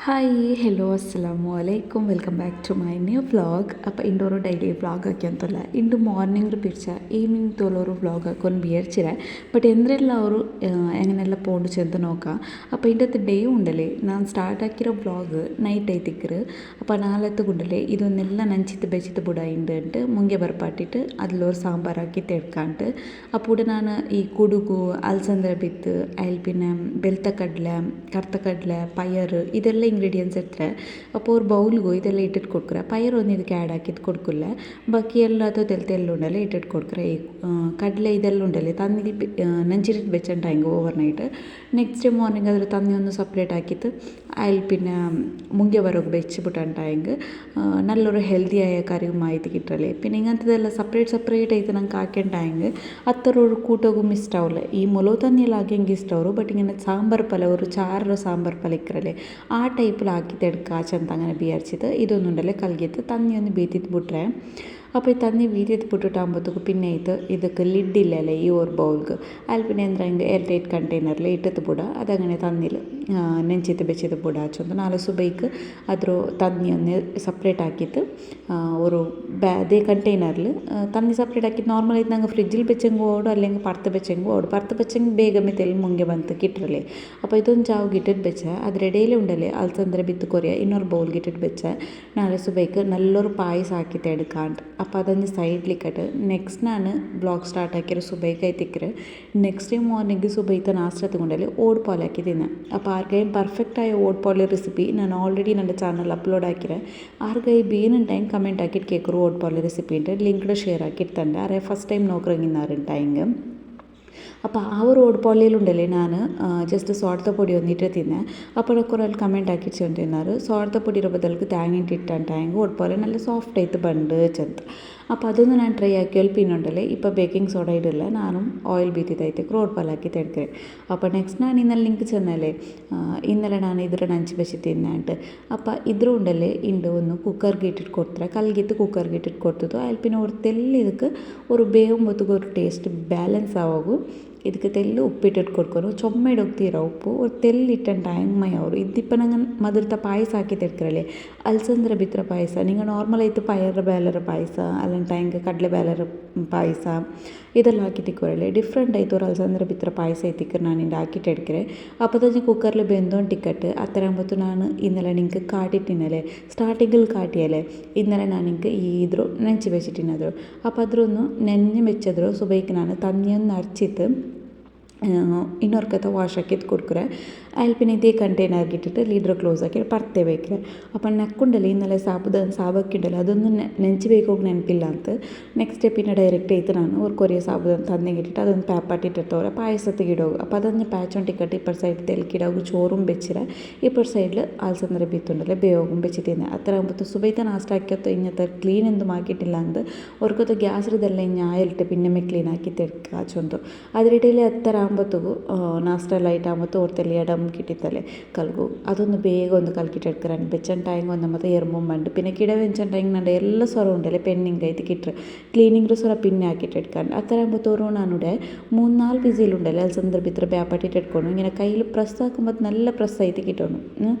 Hi hello ಅಸ್ಸಲಾಮು ಅಲೈಕುಮ್ welcome back to my new vlog. ಅಪ್ಪ ಇಂಡೋರು ಡೈಲಿ ವ್ಲಾಗ್ ಹಾಕ್ಯಂತಲ್ಲ ಇಂಡು ಮಾರ್ನಿಂಗ್ ಪಿರ್ಚ ಈವ್ನಿಂಗ್ ತೋಲೋರು ವ್ಲಾಗ್ ಹಾಕೊಂಡು ಬಿಯರ್ಚಿರ ಬಟ್ ಎಂದ್ರೆಲ್ಲ ಅವರು ಎಂಗನೆಲ್ಲ ಪೋಂಡು ಚೆಂದ ನೋಕ ಅಪ್ಪ ಇಂಡತ್ತು ಡೇ ಉಂಡಲೆ ನಾನು ಸ್ಟಾರ್ಟ್ ಹಾಕಿರೋ ವ್ಲಾಗ್ ನೈಟ್ ಐತಿಕ್ಕರು ಅಪ್ಪ ನಾಲತ್ತು ಗುಂಡಲೆ ಇದೊಂದೆಲ್ಲ ನಂಚಿತ್ತು ಬೆಚ್ಚಿತ್ತು ಬುಡ ಇಂಡು ಮುಂಗೆ ಬರ್ಪಾಟಿಟ್ಟು ಅದ್ಲೋರು ಸಾಂಬಾರು ಹಾಕಿ ತೆಡ್ಕಂಡು ಅಪ್ಪುಡ ನಾನು ಈ ಕುಡುಗು ಅಲಸಂದ್ರ ಬಿತ್ತು ಅಯ್ಲ್ ಪಿನ್ನ ಬೆಳ್ತ ಕಡ್ಲೆ ಕರ್ತ ಕಡ್ಲೆ ಪಯರು ಇದೆಲ್ಲ ಇಂಗ್ರೀಡಿಯೆಂಟ್ಸ್ ಇರ್ತಾರೆ അപ്പോൾ ഒരു ബൗലിಗೂ ಇದೆಲ್ಲ ಇಟ್ಟಿಟ್ಟು ಕೊಡ್ಕರ ಪೈರ್ ಒಂದು ಇದಕ್ಕೆ ಆ್ಯಡ್ ಹಾಕಿದ್ದು ಕೊಡ್ಕುಲ್ಲ ಬಾಕಿ ಎಲ್ಲ ಅದು ತೆಲ್ಲ ಉಂಡಲ್ಲ ಇಟ್ಟಿಟ್ಟು ಕೊಡ್ಕರ ಈ ಕಡಲೆ ಇದೆಲ್ಲ ಉಂಡಲ್ಲ ತಂದು ನೆಂಚಿರಿಟ್ಟು ಬೆಚ್ಚಂಟ ಹಿಂಗೆ over night next day morning ಅದ್ರ ತಂದು ಒಂದು ಸಪ್ರೇಟ್ ಹಾಕಿತ್ತು ಅಯ್ಲ್ പിന്നെ ಮುಂಗೆ ಬರೋಗಿ ಬೆಚ್ಚಿಬಿಟ್ಟಂಟ ಹಿಂಗೆ ನಲ್ಲೊರು ಹೆಲ್ದಿ ಆಯ ಕರಿವು ಮಾಹಿತಿ ಕಿಟ್ರಲೆ പിന്നെ ಹಿಂಗಂತದೆಲ್ಲ ಸಪ್ರೇಟ್ ಐತೆ ನಂಗೆ ಹಾಕ್ಯಂಟ ಹಿಂಗೆ ಹತ್ತರವ್ರು ಕೂಟೋಗು ಮಿಸ್ ಆವಲ್ಲ ಈ ಮೊಲೋ ತನ್ನೆಲ್ಲ ಹಾಕಿ ಹಿಂಗೆ ಇಷ್ಟ ಅವರು ಬಟ್ ಹಿಂಗೆ ಸಾಂಬಾರು ಪಲ್ಯ ಅವರು ಚಾರ ಸಾಂಬಾರು ಪಲ್ಯ ಇಕ್ಕರಲೆ ಆ ಟೈಪಿൽ ആക്കി തെടുക്കാച്ചെന്ത അങ്ങനെ വിചാരിച്ചത് ഇതൊന്നുണ്ടല്ലേ കലകിയത് തന്നി ഒന്ന് ബീത്തിട്ട് ಬಿಟ್ರೆ അപ്പോൾ ಈ ತನ್ನಿ ಬೀದಿದ್ದು ಬಿಟ್ಟುಟಾകുമ്പോഴത്തേക്ക് പിന്നെ ಇದಕ್ಕೆ ಲಿಡ್ ಇಲ್ಲല്ലേ ಈ ഒരു ബൗൾക്ക് ಅಲ್ಲಿ പിന്നെ എന്താ ಹಿಂಗೆ ಏರ್ ಟೈಟ್ ಕಂಟೈನರ್ಲಿ ಇಟ್ಟದ್ದು ಬುಡ ಅದങ്ങനെ തന്നിൽ ನೆಂಚಿತ್ತು ಬೆಚ್ಚಿದ್ದು ಬುಡ ಹಚ್ಚೊಂದು ನಾಳೆ ಸುಬೈക്ക് ಅದ್ರ ತನ್ನಿ ഒന്ന് ಸಪ್ರೇಟ್ ಹಾಕಿತ್ತು ഒരു അതേ കണ്ടെയ്നറിൽ തന്നി ಸಪ್ರೇಟ್ ಹಾಕಿದ್ದು ನಾರ್ಮಲ್ ಆಯ್ತು ನಂಗೆ ಫ್ರಿಜ್ಜಿൽ ಬೆಚ್ಚಂಗೆ ಓಡು അല്ലെങ്കിൽ ಪರ್ತ ಬೆಚ್ಚಂಗೆ ಓಡು ಪರ್ತ ಬೆಚ್ಚಂಗೆ ಬೇಗ ಮೆತ್ತೆಲ್ಲಿ ಮುಂಗೆ ಬಂತು ಕಿಟ್ರಲೆ അപ്പോൾ ಇದೊಂದು ಜಾವು ಗಿಟ್ಟಿಟ್ಟು ಬೆಚ್ಚ ಅದ್ರೆಡೆಯಲ್ಲೇ ಉಂಡಲೆ ಅಲ್ಸಂದ್ರೆ ಬಿತ್ತು ಕೊರಿಯ ಇನ್ನೊರು ಬೌಲ್ ಗಿಟ್ಟಿಟ್ಟು ಬೆಚ್ಚ ನಾಳೆ ಸುಬೈക്ക് നല്ലൊരു പായസ ആക്കിയിട്ട് എടുക്കാണ്ട് അപ്പോൾ അതഞ്ഞ് സൈഡിലിക്കട്ട് നെക്സ്റ്റ് ನಾನು ಬ್ಲಾಗ್ ಸ್ಟಾರ್ಟ್ ಹಾಕಿರೋ ಸುಬೈಗೆ ಐತಿಕ್ಕರೆ ನೆಕ್ಸ್ಟ್ ಡೇ ಮಾರ್ನಿಂಗ್ ಸುಬೈತ ನಾಷ್ಟ ತಗೊಂಡಲ್ಲಿ ಓಡ್ ಪಾಲ್ ಹಾಕಿ ತಿನ್ನ അപ്പോൾ ആർക്കെയും പെർഫെക്റ്റായ ഓട് പോളെ റെസിപ്പി ഞാൻ ഓൾറെഡി എൻ്റെ ചാനൽ അപ്ലോഡ് ആക്കിരെ ആർക്കെയും ബീനുണ്ടായും കമൻറ്റ് ആക്കിയിട്ട് കേൾക്കರು ഓട് പോളെ റെസിപ്പി ഉണ്ട് ലിങ്ക്ഡ് ഷെയർ ആക്കിയിട്ട് തന്നെ ആരെ ഫസ്റ്റ് ടൈം നോക്കറങ്ങിന്നാറുണ്ടായെങ്കിൽ അപ്പോൾ ആ ഒരു ഓടുപാളിയിലുണ്ടല്ലേ ഞാൻ ജസ്റ്റ് സോഡത്തെ പൊടി വന്നിട്ട് തിന്നെ അപ്പോഴൊക്കെ ഒരാൾ കമൻറ്റ് ആക്കി ചെന്നിരുന്നാറ് സോഡത്തെ പൊടിയുടെ ബദൽക്ക് തേങ്ങ ഇട്ടിട്ടാണെങ്കിൽ ഓടുപാളി നല്ല സോഫ്റ്റ് ആയിട്ട് ബണ്ട് ചെന്ത് അപ്പോൾ അതൊന്ന് ഞാൻ ട്രೈ ആക്കിയാൽ പിന്നുണ്ടല്ലേ ഇപ്പോൾ ಬೇಕಿಂಗ್ ಸೋಡಾ ಇಡಲ್ಲ ನಾನು ಆಯಿಲ್ ಬೀತಿದ್ದೈತೆ ಓಡ್ಪಾಲ್ ಹಾಕಿ ತೆಡ್ಕರೆ അപ്പോൾ ನೆಕ್ಸ್ಟ್ ನಾನು ಇನ್ನಲ್ಲಿ ಲಿಂಕ್ ಚೆನ್ನಲೆ ഇന്നലെ ನಾನು ಇದ್ರ ನಂಚಿ ಬೆಚ್ಚಿ ತಿನ್ನೆ ಅಂಟು അപ്പോൾ ಇದ್ರ ഉണ്ടല്ലേ ಇಂಡು ಒಂದು ಕುಕ್ಕರ್ಗೆ ಇಟ್ಟಿಟ್ಟು ಕೊಡ್ತಾರೆ ಕಲ್ಗಿತ್ತು ಕುಕ್ಕರ್ಗೆ ಇಟ್ಟಿಟ್ಟು ಕೊಡ್ತಿದ್ದು ಅಲ್ಲಿ പിന്നെ ഒരു തെല്ല് ಇದಕ್ಕೆ ഒരു ಬೇവുമ്പോഴത്തേക്ക് ഒരു ടേസ്റ്റ് ಬ್ಯಾಲೆನ್ಸ್ ಆವಾಗು ಇದಕ್ಕೆ ತೆಲ್ಲು ಉಪ್ಪಿಟ್ಟಿಟ್ಟು ಕೊಡ್ಕೊಂಡು ಚೊಮ್ಮೆ ಇಡೋಗ್ತೀರ ಉಪ್ಪು ഒരു ತೆಲ್ಲು ಇಟ್ಟಂಟ ಹೆಂಗ್ಮೈ ಅವರು ഇതിപ്പോൾ ನಂಗೆ ಮದ್ರತ ಪಾಯಸ ಹಾಕಿ ತೆಡ್ಕರಲೆ ಅಲಸಂದ್ರ ಬಿತ್ರ ಪಾಯಸ ನಿಂಗೆ ನಾರ್ಮಲ್ ಆಯಿತು ಪಯರ ಬೇಲರ ಪಾಯಸ ಅಲ್ಲಂಟ ಹಿಂಗೆ ಕಡಲೆ ಬೇಲರ ಪಾಯಸ ಇದೆಲ್ಲ ಹಾಕಿಟ್ಟಿಕ್ಕರಲೆ ಡಿಫ್ರೆಂಟ್ ಆಯಿತು ഒരു ಅಲಸಂದ್ರ ಬಿತ್ರ ಪಾಯಸ ಐತಿಕ್ಕರು ನಾನು ಇಂಡು ಹಾಕಿಟ್ಟು എടുക്കರೆ അപ്പോൾ തന്നെ കുക്കറിൽ ಬೆಂದോണ്ട് ಟಿക്കറ്റ് അത്തരാകുമ്പോൾ ನಾನು ഇന്നലെ നിങ്ങൾക്ക് കാട്ടിട്ടിനല്ലേ സ്റ്റാർട്ടിങ്ങിൽ കാട്ടിയല്ലേ ഇന്നലെ ನಾನು നിങ്ങൾക്ക് ಇದ್ರು ನೆಂಚಿ വെച്ചിട്ടിനದ್ರು അപ്പോൾ ಅದ್ರೊಂದು ನೆನ್ನೆ വെച്ചದ್ರು ಸುಬೈക്ക് ನಾನು ತನ್ನಿಯನ್ನು ಅರ್ಚಿತ್ತು ಇನ್ನೊರ್ಕತ್ತ ವಾಶ್ ಹಾಕಿದ್ದು ಕೊಡ್ಕರೆ ಅಲ್ಲಿ പിന്നെ ಇದೇ ಕಂಟೈನರ್ಗೆ ಇಟ್ಟಿട്ട് ಲೀಡ್ರ್ ಕ್ಲೋಸ್ ಹಾಕಿ ಪರ್ತೆ ಬೇಕ್ರೆ അപ്പോൾ ನೆಕ್ಕುಂಡಲ್ಲ ಇನ್ನೆಲ್ಲ ಸಾಬಕ್ಕಿಂಡಲ್ಲ ಅದೊಂದು ನೆಂಚಿ ಬೇಕೋಗಿ ನೆನಪಿಲ್ಲ ಅಂತ ನೆಕ್ಸ್ಟ್ ಡೇ പിന്നെ ಡೈರೆಕ್ಟ್ ಐತೆ ನಾನು ಅವ್ರು ಕೊರಿಯ ಸಾಬುದನ್ನು ತಂದೆಗೆ ಇಟ್ಟಿಟ್ಟು ಅದೊಂದು ಪ್ಯಾಪಾಟಿಟ್ಟಿರ್ತವ್ರೆ ಪಾಯಸತ್ತಿಗೆ ಇಡೋಗು അപ്പോൾ ಅದನ್ನು ಪ್ಯಾಚೊಂಡು ಟಿಕ್ಕಟ್ಟು ಇಪ್ಪರ್ ಸೈಡ್ ತೆಲ್ಕಿಡೋಗು ചോറും വെച്ചിರ ഇപ്പർ സൈഡിൽ അലസಂದ್ರ ಬಿತ್ತುಂಡല്ലേ ಬೇಯೋಗು ಬೆಚ್ಚಿ ತಿಂದೆ ಆ ಥರ ಆകുമ്പോൾ സുബൈത്ത നാസ്റ്റ് ಹಾಕ್ಯತ್ತು ഇങ്ങനത്തെ ക്ലീൻ എന്തും ആക്കിയിട്ടില്ല ಅಂದು ಅವ್ರಿಗೊತ್ತು ಗ್ಯಾಸ್ರದೆಲ್ಲ ಇನ್ನು ಆಯಿಲ್ട്ട് പിന്നെ ക്ലീൻ ആക്കി ತೆಡ್ಕಾಚೊಂದು അതിനിടയിൽ എത്ര ആകുമ്പോഴത്തേക്കും നാസ്റ്റ ലൈറ്റ് ആകുമ്പോൾ ഓർത്തെല്ലാം ഇടം കിട്ടിത്തല്ലേ കൽകു അതൊന്ന് ಬೇಗ ಒಂದು ಕಲ್ಕಿಟ್ಟಿಡ್ಕರಾನು ಬೆಚ್ಚನ್ ಟೈಮ್ ಒಂದು ಮತ್ತೆ ಎರ್ಮೊಂಬಂಡು പിന്നെ ಗಿಡ വെഞ്ചൻ ಟೈಮ್ ನಂಡೆ ಎಲ್ಲ ಸೊರ ಉಂಡಲೆ ಪೆನ್ನಿಂಗ್ ಐತಿ ಕಿಟ್ರೆ ಕ್ಲೀನಿಂಗ್ ಸೊರ പിന്നെ ആക്കിയിട്ടെടുക്കാൻ അത്ര ആകുമ്പോഴത്തോറും നാനുടെ 3-4 വിസിലുണ്ടല്ലേ അലസಂದ್ರ ಬಿತ್ರ ಬ್ಯಾಪಟ್ಟಿಟ್ಟು ಇಟ್ಕೊಂಡು ഇങ്ങനെ കയ്യിൽ പ്രസ് ആക്കുമ്പോൾ നല്ല പ്രസ് ആയിട്ട് കിട്ടണം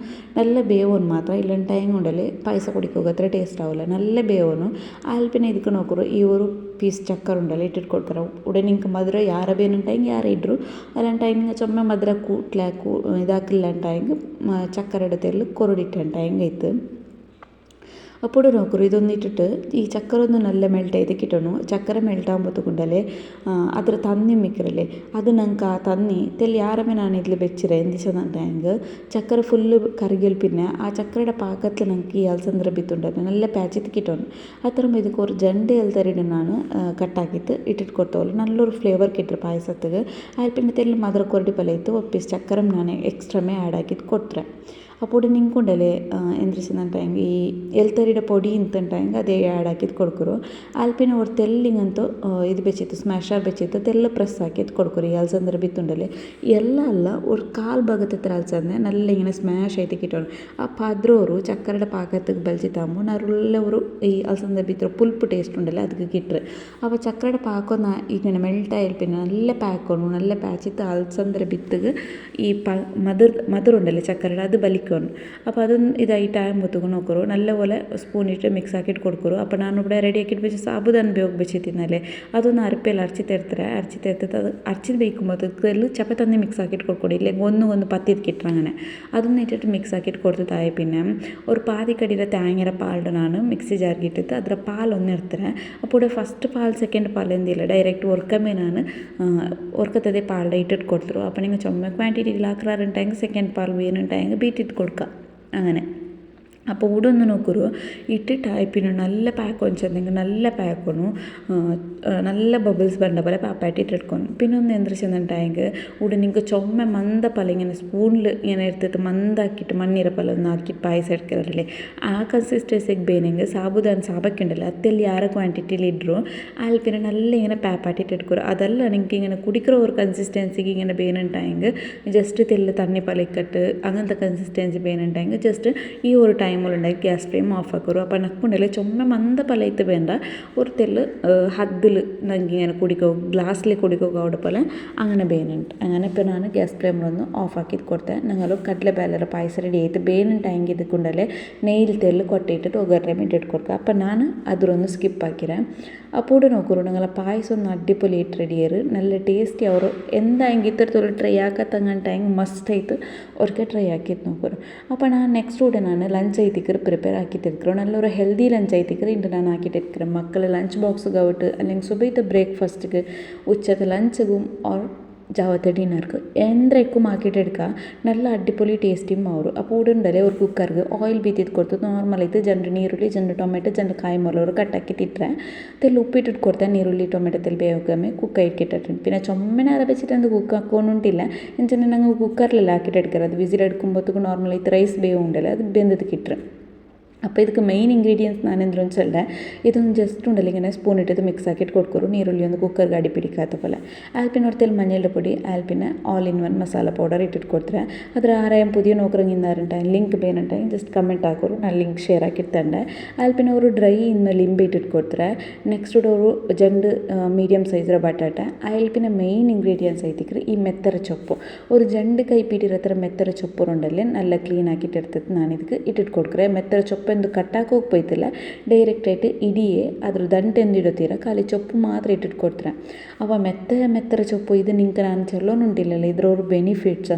നല്ല ಬೇವನು ಮಾತ್ರ ಇಲ್ಲೊಂದು ಟೈಮ್ ಉಂಡಲೆ ಪಾಯಸ ಕುಡಿಕೋಗ ಅത്ര ಟೇಸ್ಟ್ ಆವಲ್ಲ നല്ല ಬೇವನು ಅಲ್ಲಿ പിന്നെ ಇದಕ್ಕೆ ನೋಕರು ಈ ഒരു ಪೀಸ್ ಚಕ್ಕರ್ ಉಂಡಲ್ಲ ಇಟ್ಟಿಟ್ಟು ಕೊಡ್ತಾರೆ ಉಡನೆ ನಿಂಗೆ ಮಧುರ ಯಾರ ಬೇನುಂಟಾಯಿಂಗೆ ಯಾರು ಇಡ್ರು ಅಲ್ಲಂಟಾಯಿಂಗೆ ಚೊಮ್ಮೆ ಮಧುರ ಕೂಟ್ಲಾಕು ഇതാക്കില്ലാണ്ടായെങ്കിൽ ചക്കരയുടെ തെല്ല് കൊറടിട്ടുണ്ടായെങ്കിൽ അപ്പോൾ നോക്കൂ ഇതൊന്നും ഇട്ടിട്ട് ഈ ചക്കര ഒന്ന് നല്ല മെൽറ്റ് ചെയ്ത് കിട്ടണു ചക്കര മെൽറ്റ് ആകുമ്പോഴത്തേക്കുണ്ടല്ലേ അದ್ರ തന്നി മിക്കറല്ലേ അത് ഞങ്ങൾക്ക് ആ തന്നി തെല്ല് യാരമേ ನಾನು ഇതിൽ വെച്ചിരെ എന്തിച്ചെന്നുണ്ടെങ്കിൽ ചക്കര ഫുള്ള് കറികിൽ പിന്നെ ആ ചക്കരയുടെ പാക്കത്തിൽ ഞങ്ങൾക്ക് ഈ അലസಂದ್ರ ಬಿತ್ತುಂಡಲ್ಲ നല്ല ಪ್ಯಾಚಿತ್ತು കിട്ടണം അത്തരം ಇದಕ್ಕೆ ഒരു ಜಂಡೆ ಎಲ್ತರಿಡು ನಾನು ಕಟ್ಟಾಕಿತ್ತು ಇಟ್ಟಿಟ್ಟು ಕೊಡ್ತವಲ್ಲ നല്ലൊരു ഫ്ലേവർ കിട്ടും പായസത്തിക്ക് അതിൽ പിന്നെ തെല്ല് മധുര കൊരടി പല ഇತ್ತು ಒಪ್ಪಿಸಿ ಚಕ್ಕರಂ ನಾನು ಎಕ್ಸ್ಟ್ರಾಮೇ ಆ್ಯಡ್ ಹಾಕಿದ್ದು ಕೊಡ್ತಾರೆ അപ്പോൾ നിങ്ങൾക്കുണ്ടല്ലേ എന്തിച്ചെന്നുണ്ടെങ്കിൽ ഈ എൽത്തരിയുടെ പൊടി ಇಂತಂಟಾയെങ്കിൽ ಅದೇ ಆ್ಯಡ್ ಹಾಕಿದ್ದು ಕೊಡ್ಕರು ಅಲ್ಲಿ പിന്നെ ಅವ್ರು ತೆಲ್ಲಿಗಂತೂ ಇದು ಬೆಚ್ಚಿತ್ತು ಸ್ಮ್ಯಾಶರ್ ಬೆಚ್ಚಿತ್ತು ತೆಲ್ಲ ಪ್ರೆಸ್ ಹಾಕಿದ್ದು ಕೊಡ್ಕರು ಈ ಅಲಸಂದ್ರ ಬಿತ್ತುಂಡല്ലേ ಎಲ್ಲ ಅಲ್ಲ ഒരു കാൽ ഭാഗത്തെ അലസಂದ್ರ നല്ല ഇങ്ങനെ സ്മാഷ് ആയിട്ട് കിട്ടണം അപ്പോൾ അദ്രോರು ചക്കരയുടെ പാകത്തേക്ക് ബലിച്ചിട്ടാകുമ്പോൾ നല്ല ഒരു ഈ അലസಂದ್ರ ಬಿತ್ತರ പുൽപ്പ് ടേസ്റ്റ് ഉണ്ടല്ലേ ಅದಕ್ಕೆ കിട്ടറ് അപ്പോൾ ചക്കരയുടെ പാക്കൊന്ന് ഇങ്ങനെ മെൽട്ടായാൽ പിന്നെ നല്ല പാക്കൊന്നു നല്ല പാച്ചിത്ത് അലസಂದ್ರ ಬಿತ್ತಿಗೆ ഈ മധുരുണ്ടല്ലേ ചക്കരയുടെ അത് ബലിക്ക ಬೈಕೊಂಡು അപ്പോൾ അതൊന്ന് ഇതായിട്ട് ആകുമ്പോഴത്തേക്കും നോക്കൂ നല്ലപോലെ സ്പൂണിട്ട് മിക്സ് ആക്കിയിട്ട് കൊടുക്കൂ. അപ്പോൾ ഞാനിവിടെ റെഡി ആക്കിയിട്ട് വെച്ച് സാബുദാന ಬೇಯೋಗಿ ಬೆಚ್ಚಿತ್ತಿನಲ್ಲೇ ಅದೊಂದು ಅರಪೆಲ್ಲ ಅರ್ಚಿ ತರ್ತಾರೆ. ಅರ್ಚಿ ತರ್ತಿತ್ತು ಅದು ಅರ್ಚಿದ ಬೇಯ್ക്കുമ്പോഴത്തേക്ക് ചപ്പ തന്നെ മിക്സ് ആക്കിയിട്ട് കൊടുക്കണം. ഇല്ലെങ്കിൽ ഒന്ന് പത്തിരിക്കിട്ടണം അങ്ങനെ അതൊന്നും ഇട്ടിട്ട് മിക്സ് ആക്കിയിട്ട് കൊടുത്തതായി. പിന്നെ ഒരു പാതിക്കടിയുടെ തേങ്ങര പാലിട്ട് ನಾನು ಮಿಕ್ಸಿ ಜಾರ್ಗೆ ಇಟ್ಟಿತ್ತು ಅದರ ಪಾಲೊಂದು ಇರ್ತಾರೆ. അപ്പോൾ ಫಸ್ಟ್ ಪಾಲ್ ಸೆಕೆಂಡ್ ಪಾಲ್ ಎಂದಿಲ್ಲ ಡೈರೆಕ್ಟ್ ಒರ್ಕಮ್ಮೆ ನಾನು ಒರ್ಕತ್ತದೆ ಪಾಲ್ಡ ഇട്ടിട്ട് കൊടുത്തു. അപ്പോൾ നിങ്ങൾ ചുമ ക്വാണ്ടിറ്റി ഇല്ലാക്കാറുണ്ടെങ്കിൽ സെക്കൻഡ് പാൽ വേணுണ്ടെങ്കിൽ ബീറ്റിട്ട് കൊടുക്കുക അങ്ങനെ. അപ്പോൾ ഇവിടെ ഒന്ന് നോക്കൂ ഇട്ടിട്ടായി പിന്നെ നല്ല പാക്ക് വെച്ചെന്തെങ്കിൽ നല്ല പാക്കണം നല്ല ബബിൾസ് ಬಂದ പോലെ പാപ്പായിട്ട് ഇട്ടെടുക്കണം. പിന്നെ ഒന്ന് എന്താ ചെന്നിട്ടുണ്ടെങ്കിൽ ഇവിടെ നിങ്ങൾക്ക് ചുമ മന്ത പല ഇങ്ങനെ സ്പൂണിൽ ഇങ്ങനെ എടുത്തിട്ട് മന്താക്കിയിട്ട് മണ്ണീര പല ഒന്ന് ആക്കിയിട്ട് പായസം എടുക്കാറില്ലേ ആ കൺസിസ്റ്റൻസിക്ക് ಬೇನೆಂಗೆ സാബുദാന സാബൊക്കെ ഉണ്ടല്ലോ അതെല്ലാം ಯಾರ ಕ್ವಾಂಟಿಟಿಲಿ ಇಡ್ರು ಅಲ್ಲಿ പിന്നെ നല്ല ഇങ്ങനെ പാപ്പായിട്ട് എടുക്കുക. അതല്ല നിങ്ങൾക്ക് ഇങ്ങനെ കുടിക്കുന്ന ഒരു കൺസിസ്റ്റൻസിക്ക് ഇങ്ങനെ ಬೇನುಂಟಾയെങ്കിൽ ജസ്റ്റ് തെല്ല് തണ്ണി പലക്കിട്ട് അങ്ങനത്തെ കൺസിസ്റ്റൻസി ಬೇನುಂಟಾയെങ്കിൽ ജസ്റ്റ് ഈ ഒരു ടൈമിലുണ്ടായി ഗ്യാസ് ഫ്ലെയിം ഓഫ് ആക്കൂ. അപ്പോൾ നക്കുണ്ടല്ലേ ചുമ മന്ത പലയിട്ട് വേണ്ട ഒരു തെല്ല് ഹദ്ദിൽ ನನಗೆ ഇങ്ങനെ കുടിക്കോ ഗ്ലാസ്സിൽ കുടിക്കോ അവിടെ പോലെ അങ്ങനെ ಬೇನುಂಟು. അങ്ങനെ ഇപ്പോൾ ನಾನು ഗ്യാസ് ഫ്ലെയിമിലൊന്ന് ഓഫ് ആക്കിയിട്ട് കൊടുത്തേ. നിങ്ങൾ കടല ಬೇಳೆರ ಪಾಯಸ ರೆಡಿ ಆಯಿತು ಬೇನುಂಟಾയെങ്കിൽ ಇದಕ್ಕೊಂಡಲ್ಲೇ നെയ്യിൽ തെല്ല് കൊട്ടിയിട്ടിട്ട് ഒഗറിനെ വേണ്ടിയിട്ട് കൊടുക്കുക. അപ്പോൾ ഞാൻ അതിലൊന്ന് സ്കിപ്പ് ആക്കിരേ. അപ്പോൾ ഇവിടെ നോക്കൂ നിങ്ങളെ പായസം ഒന്ന് അടിപൊളിയായിട്ട് റെഡിയാറ് നല്ല ടേസ്റ്റി ಅವರು എന്തായെങ്കിൽ ഇത്തരത്തിൽ ട്രൈ ആക്കത്തങ്ങാണ്ടായെങ്കിൽ മസ്റ്റായിട്ട് ഒരിക്കൽ ട്രೈ ആക്കിയിട്ട് നോക്കൂ. അപ്പോൾ ನಾನು ನೆಕ್ಸ್ಟ್ ಕೂಡ ನಾನು ಲಂಚ್ ಐತಿಕ್ಕರು ಪ್ರಿಪೇರ್ ಆಕಿಟ್ಟಿರ್க்கிறோம். നല്ലൊരു ഹെൽത്തി ലഞ്ച് ಐತಿಕ್ಕರು ഇன்று ನಾನು ആക്കിയിട്ടിരിக்கிறேன். മക്കൾ ലഞ്ച് ബോക്സ് ആവട്ടെ അല്ലെങ്കിൽ സുബൈത്തെ ബ്രേക്ക്ഫാസ്റ്റിക്ക് ഉച്ചത്തെ ലഞ്ചും ഓർ ജാവത്തെ ഡിന്നർക്ക് എന്തൊക്കെയും ആക്കിയിട്ടെടുക്കുക നല്ല അടിപൊളി ടേസ്റ്റിയും മാറും. അപ്പോൾ ഇവിടെ ഉണ്ടല്ലേ ഒരു കുക്കർക്ക് ഓയിൽ ബീത്തിട്ട് കൊടുത്ത് നോർമലായിട്ട് ജണ്ട് ನೀರುಳ್ಳಿ ಜಂಡು ಟೊಮೆಟೊ ಜಂಡು ಕಾಯಿ ಮೊಲವರು ಕಟ್ಟಾಕಿಟ್ಟಿಟ್ರೆ ತೆಲ್ಲಿ ಉಪ್ಪಿಟ್ಟಿಟ್ಟು ಕೊಡ್ತಾರೆ. ನೀರುಳ್ಳಿ ಟೊಮೆಟೊ ತೆಲ್ಲಿ ಬೇಯೋಗಮ್ಮೆ ಕುಕ್ಕ ಇಟ್ಟಿട്ടുണ്ട്. പിന്നെ ചുമ്മനെ വെച്ചിട്ട് എന്ത് കുക്ക് ആക്കുകൊണ്ടില്ല എന്നുവെച്ചാൽ ഞങ്ങൾ കുക്കറിലല്ല ആക്കിയിട്ട് എടുക്കാറ്. അത് വിസിൽ എടുക്കുമ്പോഴത്തേക്കും നോർമലായിട്ട് റൈസ് ಬೇಯುണ്ടല്ലോ അത് ಬೆಂದത് കിട്ടും. അപ്പോൾ ಇದಕ್ಕೆ മെയിൻ ഇൻഗ്രീഡിയൻസ് ನಾನು എന്തെന്ന് വെച്ചാൽ ഇതൊന്ന് ജസ്റ്റ് ഉണ്ടല്ലോ ഇങ്ങനെ സ്പൂൺ ഇട്ടിട്ട് മിക്സ് ആക്കിയിട്ട് കൊടുക്കും. നീരുള്ളി ഒന്ന് കുക്കർക്ക് അടി പിടിക്കാത്ത പോലെ. അതിൽ പിന്നെ ഒരു തെൽ മഞ്ഞളുടെ പൊടി അതിൽ പിന്നെ all in one masala powder ഇട്ടിട്ട് കൊടുത്തേ. അതിൽ ആരെയും പുതിയ നോക്കറങ്ങിന്നാറുണ്ടായി ലിങ്ക് ಬೇನುಂಟಾയി ജസ്റ്റ് ಕಮೆಂಟ್ ಹಾಕೋರು ನಾನು ಲಿಂಕ್ ಶೇರ್ ಹಾಕಿರ್ತಂಡೆ. അതിൽ പിന്നെ ഒരു ഡ്രൈ ഇന്ന് ലിംബ് ഇട്ടിട്ട് കൊടുത്തേ. നെക്സ്റ്റ് ഒരു ജണ്ട് മീഡിയം സൈസിലെ ಬಟಾಟ അതിൽ പിന്നെ മെയിൻ ഇൻഗ്രീഡിയൻസ് ആയിട്ടിക്കറ് ഈ മെത്തര ചൊപ്പ് ഒരു ജണ്ട് കൈപ്പിട്ടിരത്ര മെത്തര ചൊപ്പറുണ്ടല്ലേ നല്ല ക്ലീൻ ആക്കിയിട്ട് എടുത്തിട്ട് ഞാനിದಕ್ಕೆ ഇട്ടിട്ട് കൊടുക്കറേ. മെത്തര ചൊപ്പ് ಎಂದು ಕಟ್ಟಾಕಿ ಹೋಗ್ಬೋಯ್ತಿಲ್ಲ ಡೈರೆಕ್ಟಾയിട്ട് ಇಡಿಯೇ ಅದ್ರ ದಂಟೆ ಎಂದು ಇಡುತ್ತೀರ ಖಾಲಿ ಚೊಪ್ಪು ಮಾತ್ರ ಇಟ್ಟಿಟ್ಟು ಕೊಡ್ತೀರ. ಅವ ಮೆತ್ತರ ಚೊಪ್ಪು ಇದು ನಿಂಗೆ ನಾನು ಚಲೋನುಂಟಿಲ್ಲಲ್ಲ ಇದ್ರ ഒരു ಬೆನಿಫಿಟ್ಸ್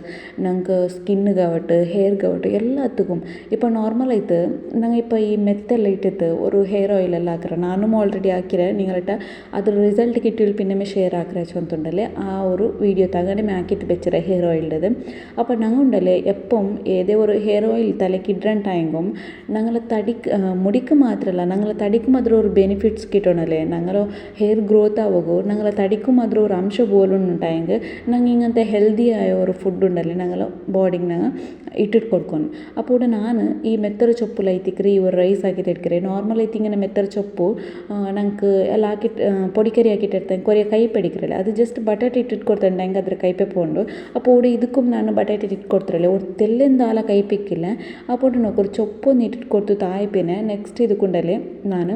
ನಂಗೆ സ്കിന്നുകാവട്ടെ ഹെയർകാവട്ടെ എല്ലാத்துക്കും. ഇപ്പോൾ നോർമലായിട്ട് ഞങ്ങൾ ഇപ്പോൾ ഈ മെത്തെല്ലാം ഇട്ടിട്ട് ഒരു ഹെയർ ഓയിലെല്ലാം ആക്കിற നാനും ഓൾറെഡി ആക്കിറേ നിങ്ങളിട്ട് ಅದ್ರ ರಿಸಲ್ಟ್ കിട്ടിയാൽ പിന്നെ ഷെയർ ആക്കിற ചൊന്നുണ്ടല്ലേ ആ ഒരു വീഡിയോ തങ്ങനെ ആക്കിയിട്ട് വെച്ചിറേ ഹെയർ ഓയിലുള്ളത്. അപ്പോൾ ഞങ്ങൾ ഉണ്ടല്ലേ എപ്പം ഏതേ ഒരു ഹെയർ ഓയിൽ തലയ്ക്ക് ഇടാണ്ടായെങ്കും ഞങ്ങൾ മുടിക്ക് മാത്രമല്ല ഞങ്ങൾ തടിക്കും അതിൽ ഒരു ബെനിഫിറ്റ്സ് കിട്ടണമല്ലേ. ഞങ്ങൾ ഹെയർ ഗ്രോത്ത് ആവുകയോ ഞങ്ങൾ തടിക്കും അതിൽ ഒരു അംശം പോലും ഉണ്ടായെങ്കിൽ ഞങ്ങൾ ഇങ്ങനത്തെ ഹെൽത്തി ആയ ഒരു ഫുഡ് ഉണ്ടല്ലേ ഞങ്ങൾ ബോഡിಗೆ ഞങ്ങൾ ഇട്ടിട്ട് കൊടുക്കണം. അപ്പോൾ ನಾನು ഈ മെത്തර ചൊപ്പിലായിത്തിക്കറി ഈ ഒരു റൈസ് ആക്കിയിട്ട് എടുക്കറേ. നോർമലായിട്ട് ഇങ്ങനെ മെത്തര ചൊപ്പ് ഞങ്ങൾക്ക് എല്ലാം ആക്കിയിട്ട് പൊടിക്കറി ആക്കിയിട്ട് എടുത്താൽ കുറേ കയ്പ്പ് അടിക്കറല്ലേ അത് ജസ്റ്റ് ಬಟಾಟೆ ಇಟ್ಟಿಟ್ಟು ಕೊಡ್ತಂಡೆಂಗೆ ಅದ್ರ ಕೈಪೆ ಉಂಡು. അപ്പോൾ ಇದಕ್ಕೂ ನಾನು ಬಟಾಟೆ ಇಟ್ಟಿಟ್ಟು ಕೊಡ್ತಿರಲ್ಲ ഒരു തെല്ലെന്താല കയ്പ്പിക്കില്ല. അപ്പോൾ നോക്കൂ ഒരു ചൊപ്പൊന്ന് ഇട്ടിട്ട് കൊടുത്തു തായ് പിന്നെ നെക്സ്റ്റ് ಇದಕ್ಕುಂಡಲ್ಲಿ ನಾನು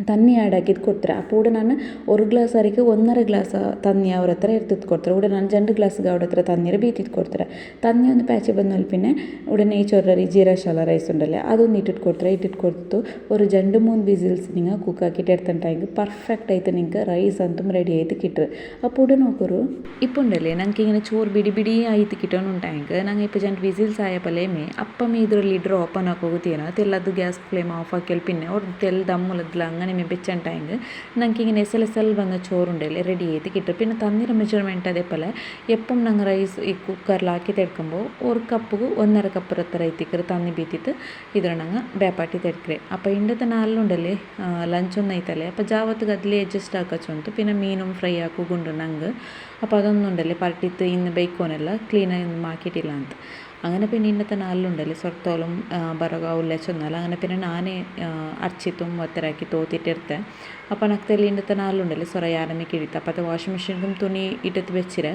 ತಣ್ಣಿ ಆ್ಯಡ್ ಹಾಕಿದ್ದು ಕೊಡ್ತಾರೆ. അപ്പോൾ ഇവിടെ ನಾನು ഒരു ഗ്ലാസ് അരിക്ക് 1.5 ഗ്ലാസ് തന്നി ಅವ್ರ ಹತ್ರ എടുത്തിട്ട് ಕೊಡ್ತಾರೆ. ഇവിടെ ನಾನು 2 ഗ്ലാസ് ಅವ್ರ ಹತ್ರ തണ്ണീരെ ബീറ്റിട്ട് ಕೊಡ್ತಾರೆ. തന്നി ഒന്ന് പാച്ച് ಬಂದ್ಮೇಲೆ പിന്നെ ഇവിടെ നെയ്ച്ചോറರಿ ಜೀರಾ ಶಾಲ ರೈಸ್ ഉണ്ടല്ലേ അതൊന്ന് ഇട്ടിട്ട് ಕೊಡ್ತಾರೆ. ഇട്ടിട്ട് കൊടുത്തു ഒരു 2-3 വിസിൽസ് നിങ്ങൾ കുക്ക് ആക്കിയിട്ട് എടുത്തിട്ടുണ്ടെങ്കിൽ പെർഫെക്റ്റ് ആയിട്ട് നിങ്ങൾക്ക് റൈസ് ಅಂತು റെഡി ആയിട്ട് കിട്ടും. അപ്പോൾ ഇവിടെ നോക്കൂ ഇപ്പോൾ ഉണ്ടല്ലേ ഞങ്ങൾക്ക് ഇങ്ങനെ ചോറ് ಬಿಡಿ ആയിട്ട് കിട്ടണമെന്നുണ്ടെങ്കിൽ ഞങ്ങൾ ഇപ്പോൾ 2 വിസിൽസ് ആയ പോലെമേ അപ്പം ಇದರಲ್ಲಿ ಲಿಡ್ರ್ ಓಪನ್ ಹಾಕೋಗುತ್ತೀನ ತೆಲ್ಲದು ಗ್ಯಾಸ್ ಫ್ಲೇಮ್ ಆಫ್ ಹಾಕಿಯಲ್ಲಿ പിന്നെ ഒരു തെൽ ദമ്മുള്ളതിൽ അങ്ങനെ വെച്ചിട്ടുണ്ടെങ്കിൽ ഞങ്ങൾക്ക് ഇങ്ങനെ എസൽ വന്ന ചോറുണ്ടല്ലേ റെഡി ആയിട്ട് കിട്ടും. പിന്നെ തന്നിര മെഷർമെൻറ്റ് അതേപോലെ എപ്പം ഞങ്ങൾ റൈസ് ഈ കുക്കറിലാക്കി തെടുക്കുമ്പോൾ ഒരു കപ്പ് 1.5 കപ്പ് ಹತ್ರ ಐತಿಕ್ಕರು ತನ್ನಿ ಬೀತಿತ್ತು ಇದ್ರ ನಂಗೆ ಬೇಪಾಟಿ ತೆಡ್ಕ್ರೆ. അപ്പോൾ ഇണ്ടത്തെ നാലിലുണ്ടല്ലേ ലഞ്ചൊന്നും ಐತല്ലേ അപ്പോൾ ജാവത്തുക്ക് അതിൽ അഡ്ജസ്റ്റ് ആക്കച്ചോന്ತು പിന്നെ മീനും ഫ്രൈ ആക്കുകൊണ്ട് ನಂಗೆ അപ്പോൾ അതൊന്നും ഉണ്ടല്ലേ പട്ടിത്ത് ഇന്ന് ബേക്കോനെಲ್ಲ ക്ലീനായി ഒന്നും ആക്കിയിട്ടില്ല ಅಂತ അങ്ങനെ പിന്നെ ഇന്നത്തെ നാലിലുണ്ടല്ലേ സ്വರ್ತോളം ಬರಗಾವುಲ್ಲ ಚೊನ್ನಲ್ಲ അങ്ങനെ പിന്നെ ನಾನೇ ಅರ್ಚಿತ್ತು ಒತ್ತರಾಕಿ ತೋತಿಟ್ಟಿರ್ತೆ. അപ്പോൾ ನಕ್ತಲ್ಲಿ ഇന്നത്തെ നാലിലുണ്ടല്ലേ സ്വರ ಯಾರಮೇ ಕಿಡಿತ അപ്പോൾ അത് വാഷിംഗ് മെഷീനിലും തുണി ഇട്ടിട്ട് വെച്ചിരെ.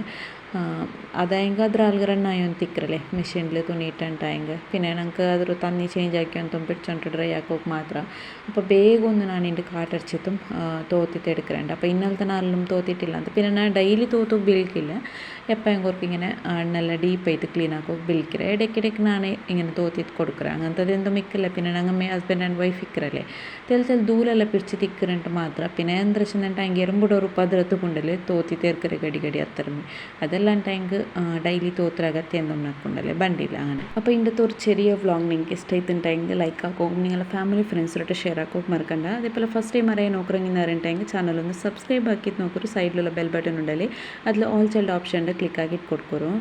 അതായെങ്കിൽ അದ್ರ ആൾഗറണ്ണായി ഒന്ന് തിಕ್ಕറല്ലേ മെഷീനിൽ തുണിയിട്ടായെങ്കിൽ പിന്നെ ഞങ്ങൾക്ക് അದ್ರ തന്നി ചേഞ്ച് ആക്കി ഒന്ന് പിടിച്ചോണ്ട് ಡ್ರೈ ಹಾಕೋಕೆ ಮಾತ್ರ അപ്പോൾ ಬೇಗ ಒಂದು ನಾನು ಇಂಡು ಕಾಟರ್ಚಿತ್ತು തോത്തിട്ട് എടുക്കലുണ്ട് അപ്പോൾ ഇന്നലത്തെ നാളിലും തോത്തിയിട്ടില്ല ಅಂತ പിന്നെ ഞാൻ ഡെയിലി തോത്തു ബിൽക്കില്ല എപ്പോഴെങ്കിലും ഇങ്ങനെ നല്ല ഡീപ്പായിട്ട് ക്ലീൻ ആക്കും ബിൽക്കില്ല ഇടയ്ക്കിടയ്ക്ക് ഞാൻ ഇങ്ങനെ തോത്തിട്ട് കൊടുക്കറേ അങ്ങനത്തെ എന്തും മിക്കില്ല പിന്നെ ഞങ്ങൾ ഹസ്ബൻഡ് ആൻഡ് വൈഫ് ഇക്കറല്ലേ തെൽ ദൂരെല്ലാം പിടിച്ച് തിക്കറിട്ട് ಮಾತ್ರ പിന്നെ എന്താ വെച്ചിട്ടുണ്ടെങ്കിൽ ಹಂಗೆ ಎರಂಬುಡೋರು ಪದ್ರತ್ತು ಕುಂಡಲೆ തോത്തി തേർക്കರೆ ಗಡಿ ಗಡಿ അത്തരമേ അതെല്ലാം ടൈങ്ക് ഡെയിലി തോത്ര അകത്ത് എന്തും നടക്കുന്നുണ്ടല്ലേ ബണ്ടില്ല അങ്ങനെ അപ്പോൾ ഇതിൻ്റെ ഒരു ചെറിയ വ്ളോഗ് നിങ്ങൾക്ക് ഇഷ്ടമായിട്ടുണ്ടെങ്കിൽ ലൈക്ക് ആക്കും നിങ്ങളുടെ ഫാമിലി ഫ്രണ്ട്സിലോട്ട് ഷെയർ ആക്കും മറക്കണ്ട അതേപോലെ ഫസ്റ്റ് ടൈം അറിയാൻ നോക്കണമെങ്കിൽ അറിയണ്ടെങ്കിൽ ചാനലൊന്ന് സബ്സ്ക്രൈബ് ആക്കിയിട്ട് നോക്കൊരു സൈഡിലുള്ള ബെൽ ബട്ടൺ ഉണ്ടല്ലേ അതിൽ ഓൾ ചൈൽഡ് ഓപ്ഷൻ ഉണ്ട് ക്ലിക്ക് ആക്കിയിട്ട് കൊടുക്കുറു